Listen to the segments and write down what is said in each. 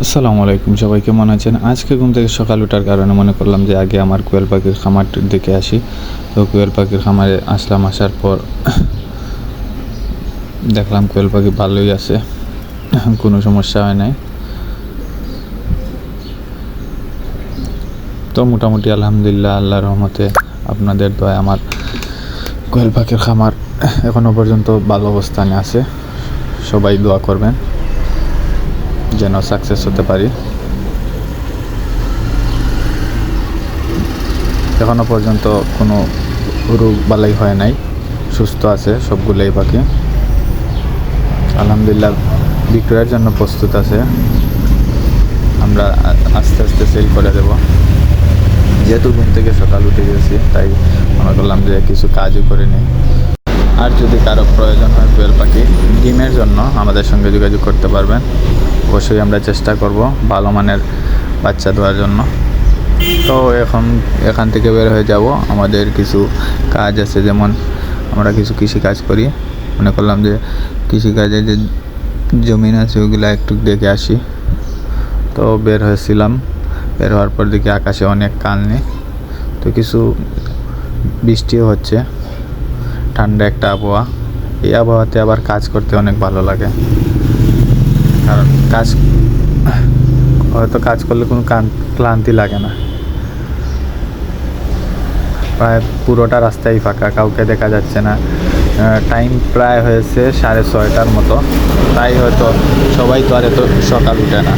আসসালামু আলাইকুম, সবাই কেমন আছেন? আজকে ঘুম থেকে সকাল ওঠার কারণে মনে করলাম যে আগে আমার কোয়েল পাখির খামারটির দিকে আসি। তো কোয়েল পাখির খামারে আসলাম, আসার পর দেখলাম কোয়েল পাখি ভালোই আছে, কোনো সমস্যা হয় নাই। তো মোটামুটি আলহামদুলিল্লাহ, আল্লাহর রহমতে আপনাদের দয়ায় আমার কোয়েল পাখির খামার এখনও পর্যন্ত ভালো অবস্থানে আছে। সবাই দোয়া করবেন যেন সাকসেস হতে পারি। এখনও পর্যন্ত কোনো রোগ বালাই হয় নাই, সুস্থ আছে সবগুলোই পাখি আলহামদুলিল্লাহ। বিক্রয়ের জন্য প্রস্তুত আছে, আমরা আস্তে আস্তে সেল করে দেব। যেহেতু ঘুম থেকে সকাল উঠে গেছি, তাই মনে করলাম যে কিছু কাজও করে নিই। আর যদি কারো প্রয়োজন হয় কোয়েল পাখি ডিমের জন্য আমাদের সঙ্গে যোগাযোগ করতে পারবেন। অবশ্যই আমরা চেষ্টা করব ভালো মানের বাচ্চা দেওয়ার জন্য। তো এখান থেকে বের হয়ে যাব, আমাদের কিছু কাজ আছে, যেমন আমরা কিছু কৃষিকাজ করি। মনে করলাম যে কৃষিকাজে যে জমিন আছে ওগুলো একটু দেখে আসি। তো বের হয়েছিলাম, বের হওয়ার পর দেখি আকাশে অনেক কালনি, তো কিছু বৃষ্টিও হচ্ছে, ঠান্ডা একটা আবহাওয়া। এই আবহাওয়াতে আবার কাজ করতে অনেক ভালো লাগে, কারণ হয়তো কাজ করলে কোনো ক্লান্তি লাগে না। প্রায় পুরোটা রাস্তাই ফাঁকা, কাউকে দেখা যাচ্ছে না। টাইম প্রায় হয়েছে 6:30টার মতো, তাই হয়তো সবাই তো আর এত সকাল উঠে না।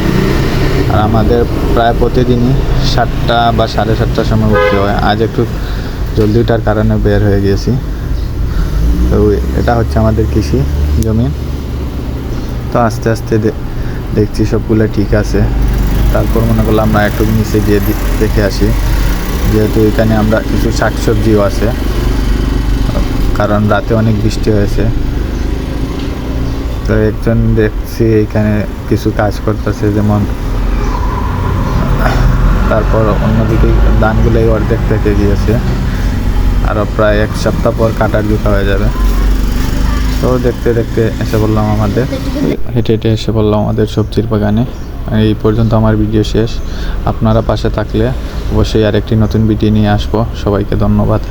আর আমাদের প্রায় প্রতিদিনই 7টা বা 7:30টার সময় উঠতে হয়। আজ একটু জলদি ওঠার কারণে বের হয়ে গিয়েছি। তো এটা হচ্ছে আমাদের কৃষি জমি। তো আস্তে আস্তে দেখছি সবগুলো ঠিক আছে। তারপর মনে করলাম আমরা একটু নিচে গিয়ে দেখে আসি, যেহেতু এখানে আমরা কিছু শাকসবজিও আছে, কারণ রাতে অনেক বৃষ্টি হয়েছে। তো একজন দেখছি এখানে কিছু কাজ করতেছে, যেমন তারপর অন্যদিকে ধানগুলোই অর্ধেক থেকে গিয়েছে, আরও প্রায় 1 সপ্তাহ পর কাটার জুতা হয়ে যাবে। তো দেখতে দেখতে এসে বললাম হেঁটে হেঁটে এসে বললাম আমাদের সবজির বাগানে। এই পর্যন্ত আমার ভিডিও শেষ। আপনারা পাশে থাকলে অবশ্যই আরেকটি নতুন ভিডিও নিয়ে আসবো। সবাইকে ধন্যবাদ।